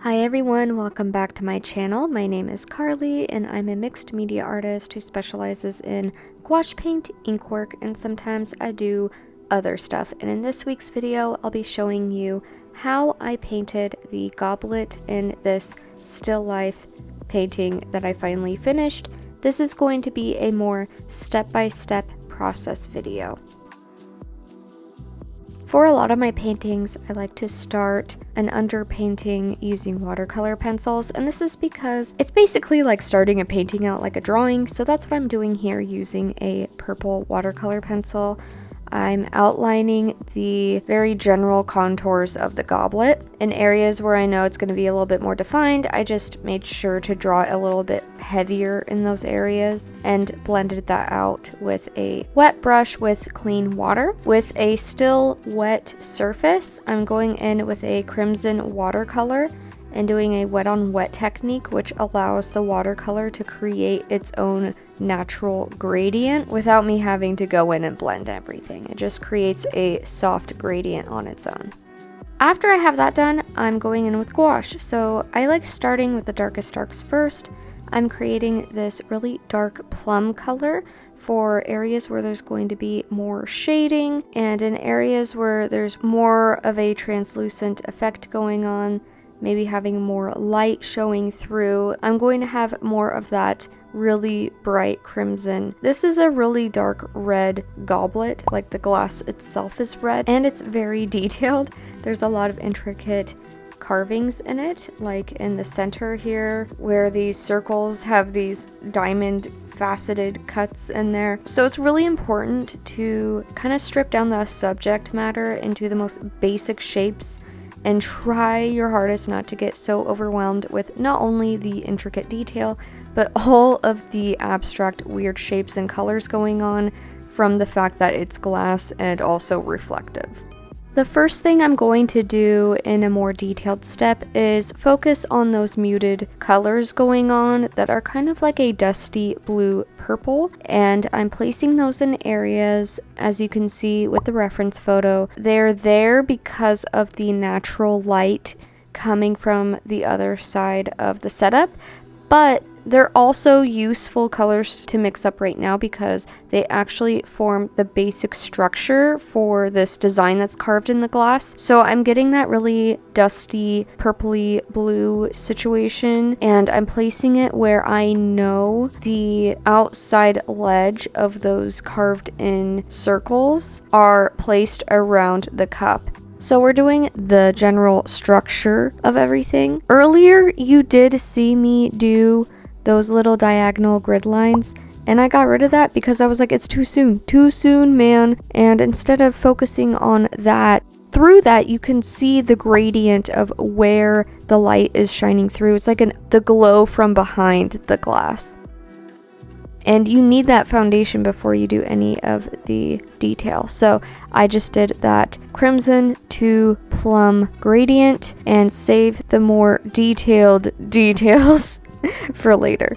Hi everyone, welcome back to my channel. My name is Carly and I'm a mixed media artist who specializes in gouache paint, ink work, and sometimes I do other stuff. And in this week's video, I'll be showing you how I painted the goblet in this still life painting that I finally finished. This is going to be a more step-by-step process video. For a lot of my paintings, I like to start an underpainting using watercolor pencils, and this is because it's basically like starting a painting out like a drawing, so that's what I'm doing here using a purple watercolor pencil. I'm outlining the very general contours of the goblet. In areas where I know it's going to be a little bit more defined, I just made sure to draw it a little bit heavier in those areas and blended that out with a wet brush with clean water. With a still wet surface, I'm going in with a crimson watercolor and doing a wet on wet technique, which allows the watercolor to create its own natural gradient without me having to go in and blend everything. It just creates a soft gradient on its own. After I have that done, I'm going in with gouache. So I like starting with the darkest darks first. I'm creating this really dark plum color for areas where there's going to be more shading, and in areas where there's more of a translucent effect going on, maybe having more light showing through, I'm going to have more of that really bright crimson. This is a really dark red goblet, like the glass itself is red, and it's very detailed. There's a lot of intricate carvings in it, like in the center here, where these circles have these diamond faceted cuts in there. So it's really important to kind of strip down the subject matter into the most basic shapes and try your hardest not to get so overwhelmed with not only the intricate detail, but all of the abstract weird shapes and colors going on from the fact that it's glass and also reflective. The first thing I'm going to do in a more detailed step is focus on those muted colors going on that are kind of like a dusty blue purple, and I'm placing those in areas, as you can see with the reference photo, they're there because of the natural light coming from the other side of the setup, but they're also useful colors to mix up right now because they actually form the basic structure for this design that's carved in the glass. So I'm getting that really dusty, purpley blue situation, and I'm placing it where I know the outside ledge of those carved in circles are placed around the cup. So we're doing the general structure of everything. Earlier, you did see me do those little diagonal grid lines, and I got rid of that because I was like, it's too soon, man. And instead of focusing on that, through that you can see the gradient of where the light is shining through. It's like the glow from behind the glass. And you need that foundation before you do any of the detail. So I just did that crimson to plum gradient and saved the more detailed details for later.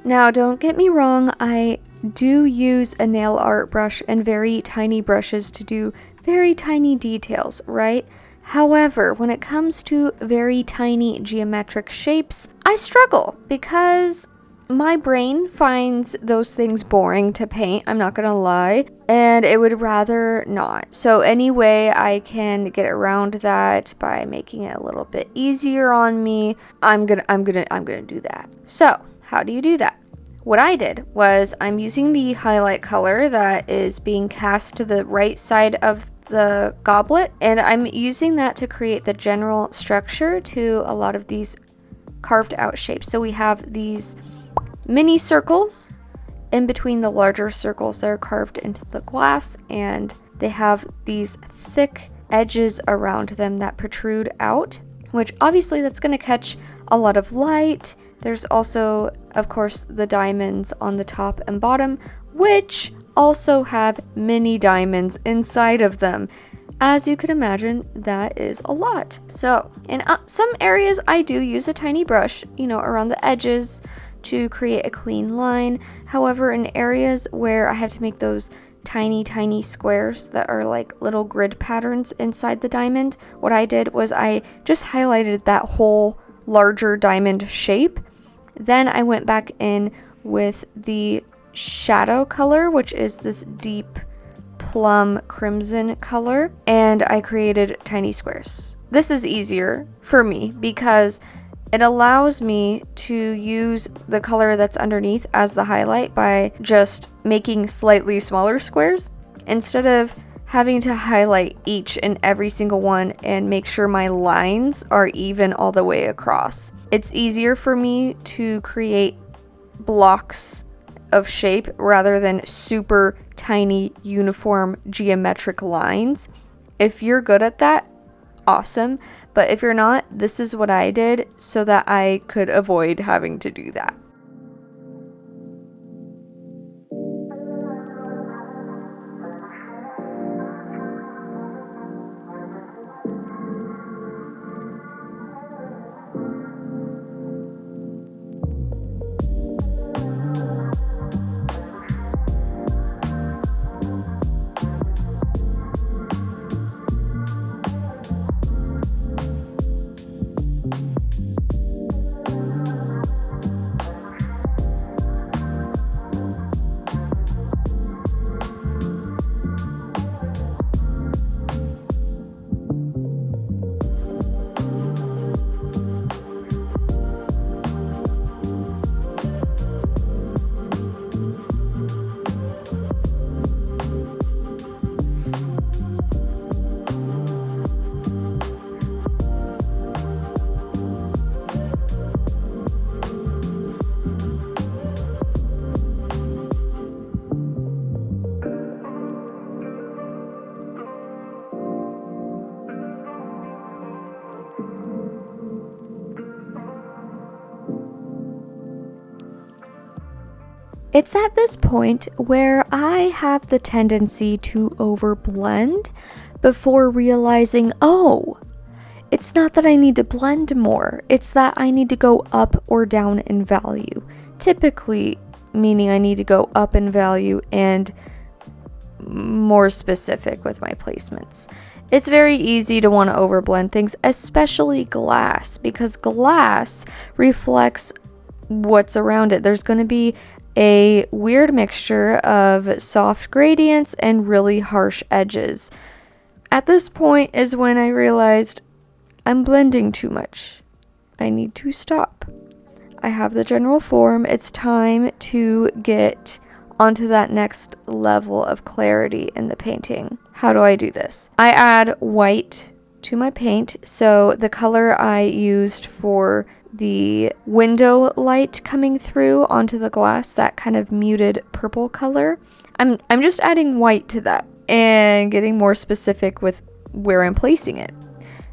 Now, don't get me wrong, I do use a nail art brush and very tiny brushes to do very tiny details, right? However, when it comes to very tiny geometric shapes, I struggle because my brain finds those things boring to paint, I'm not gonna lie, and it would rather not. So any way I can get around that by making it a little bit easier on me, I'm gonna do that. So, how do you do that? What I did was I'm using the highlight color that is being cast to the right side of the goblet, and I'm using that to create the general structure to a lot of these carved out shapes. So we have these mini circles in between the larger circles that are carved into the glass, and they have these thick edges around them that protrude out, which obviously that's going to catch a lot of light. There's also, of course, the diamonds on the top and bottom, which also have mini diamonds inside of them. As you can imagine, that is a lot. So in some areas I do use a tiny brush, around the edges to create a clean line. However, in areas where I have to make those tiny squares that are like little grid patterns inside the diamond, what I did was I just highlighted that whole larger diamond shape. Then I went back in with the shadow color, which is this deep plum crimson color, and I created tiny squares. This is easier for me because it allows me to use the color that's underneath as the highlight by just making slightly smaller squares instead of having to highlight each and every single one and make sure my lines are even all the way across. It's easier for me to create blocks of shape rather than super tiny uniform geometric lines. If you're good at that, awesome. But if you're not, this is what I did so that I could avoid having to do that. It's at this point where I have the tendency to overblend before realizing, oh, it's not that I need to blend more, it's that I need to go up or down in value. Typically, meaning I need to go up in value and more specific with my placements. It's very easy to want to overblend things, especially glass, because glass reflects what's around it. There's going to be a weird mixture of soft gradients and really harsh edges. At this point is when I realized I'm blending too much. I need to stop. I have the general form. It's time to get onto that next level of clarity in the painting. How do I do this? I add white to my paint. So the color I used for the window light coming through onto the glass, that kind of muted purple color, I'm just adding white to that and getting more specific with where I'm placing it.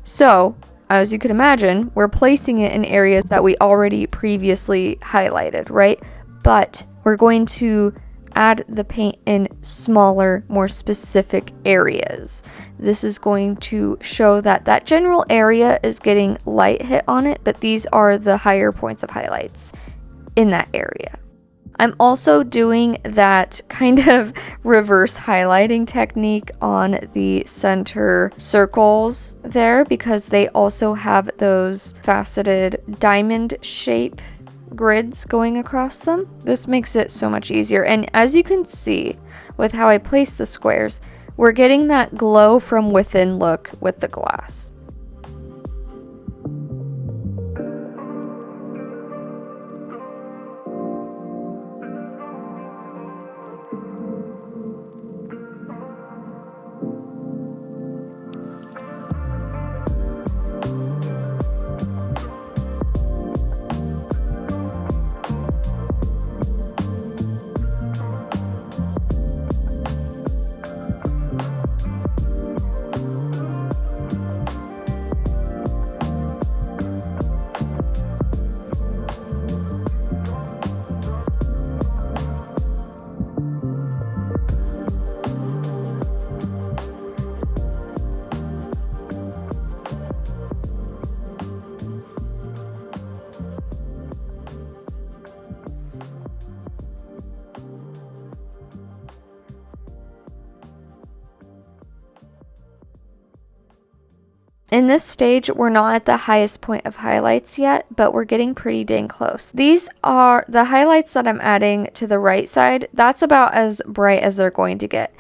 So, as you can imagine, we're placing it in areas that we already previously highlighted, right? But we're going to add the paint in smaller, more specific areas. This is going to show that that general area is getting light hit on it, but these are the higher points of highlights in that area. I'm also doing that kind of reverse highlighting technique on the center circles there because they also have those faceted diamond shape grids going across them. This makes it so much easier. And as you can see with how I place the squares, we're getting that glow from within look with the glass. In this stage, we're not at the highest point of highlights yet, but we're getting pretty dang close. These are the highlights that I'm adding to the right side. That's about as bright as they're going to get.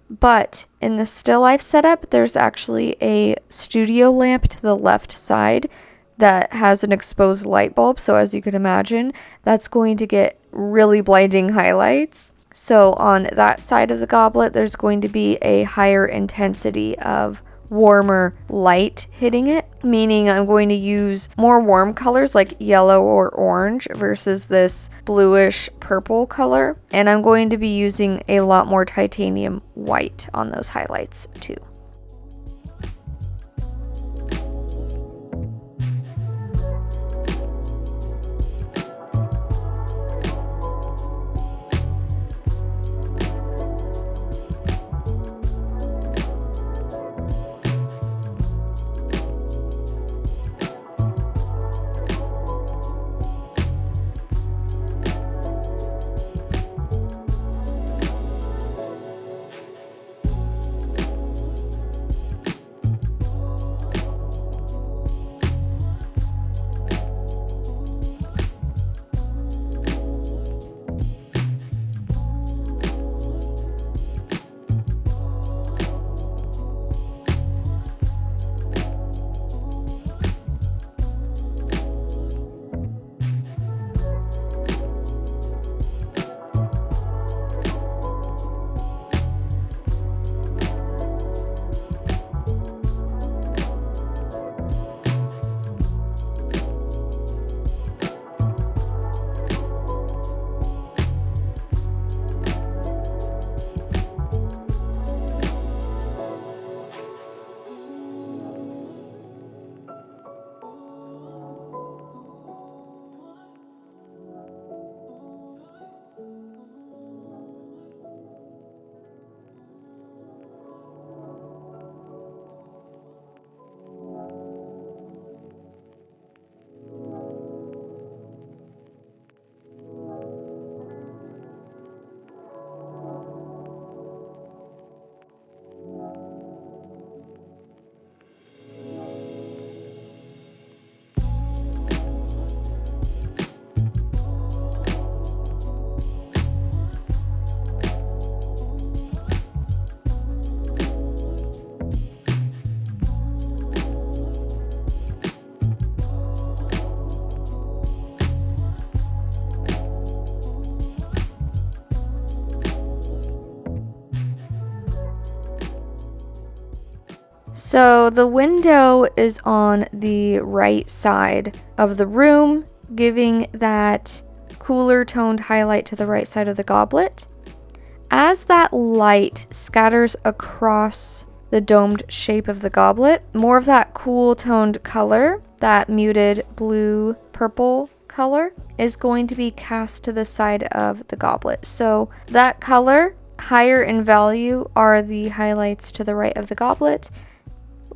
But in the still life setup, there's actually a studio lamp to the left side that has an exposed light bulb. So as you can imagine, that's going to get really blinding highlights. So on that side of the goblet, there's going to be a higher intensity of warmer light hitting it, meaning I'm going to use more warm colors like yellow or orange versus this bluish purple color, and I'm going to be using a lot more titanium white on those highlights too. So the window is on the right side of the room, giving that cooler toned highlight to the right side of the goblet. As that light scatters across the domed shape of the goblet, more of that cool toned color, that muted blue purple color, is going to be cast to the side of the goblet. So that color, higher in value, are the highlights to the right of the goblet.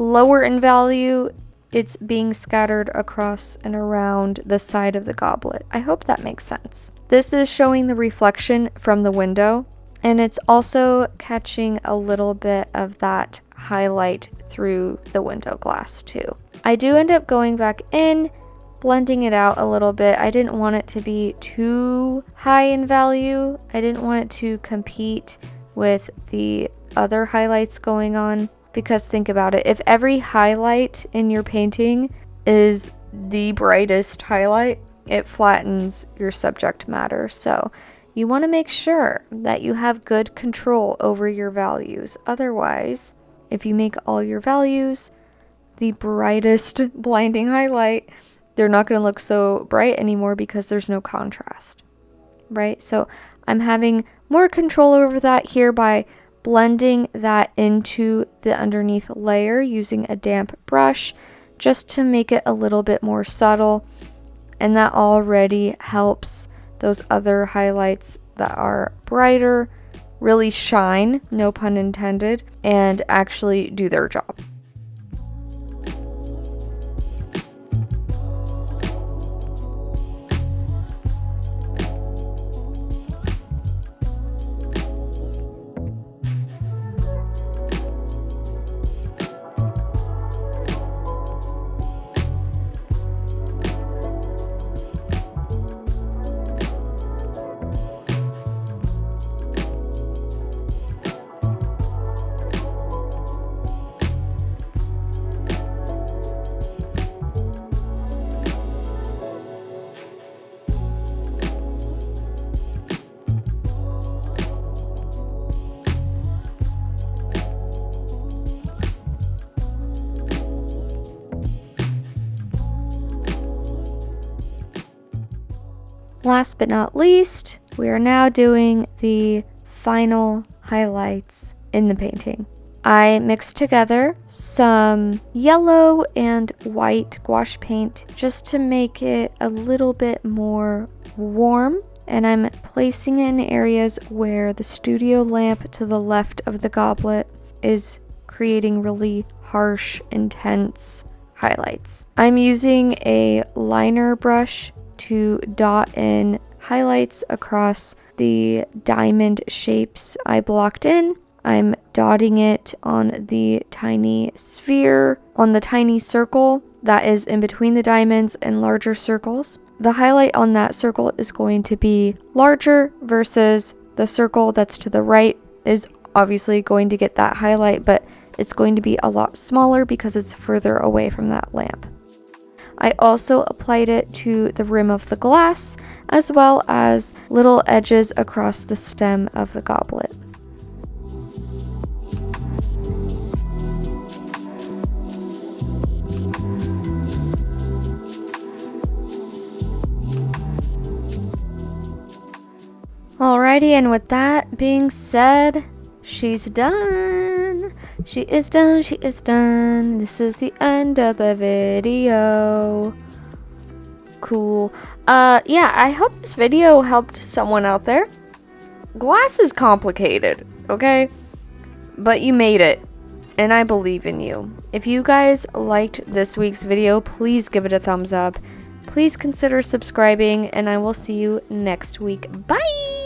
Lower in value it's being scattered across and around the side of the goblet. I hope that makes sense. This is showing the reflection from the window, and it's also catching a little bit of that highlight through the window glass too. I do end up going back in, blending it out a little bit. I didn't want it to be too high in value. I didn't want it to compete with the other highlights going on, because think about it, if every highlight in your painting is the brightest highlight, it flattens your subject matter. So you want to make sure that you have good control over your values. Otherwise, if you make all your values the brightest blinding highlight, they're not going to look so bright anymore because there's no contrast, right? So I'm having more control over that here by blending that into the underneath layer using a damp brush just to make it a little bit more subtle. And that already helps those other highlights that are brighter really shine, no pun intended, and actually do their job. Last but not least, we are now doing the final highlights in the painting. I mixed together some yellow and white gouache paint just to make it a little bit more warm, and I'm placing it in areas where the studio lamp to the left of the goblet is creating really harsh, intense highlights. I'm using a liner brush to dot in highlights across the diamond shapes I blocked in. I'm dotting it on the tiny sphere, on the tiny circle that is in between the diamonds and larger circles. The highlight on that circle is going to be larger versus the circle that's to the right is obviously going to get that highlight, but it's going to be a lot smaller because it's further away from that lamp. I also applied it to the rim of the glass, as well as little edges across the stem of the goblet. Alrighty, and with that being said, she's done. She is done, she is done. This is the end of the video. Cool. Yeah, I hope this video helped someone out there. Glass is complicated, okay? But you made it, and I believe in you. If you guys liked this week's video, please give it a thumbs up. Please consider subscribing, and I will see you next week. Bye!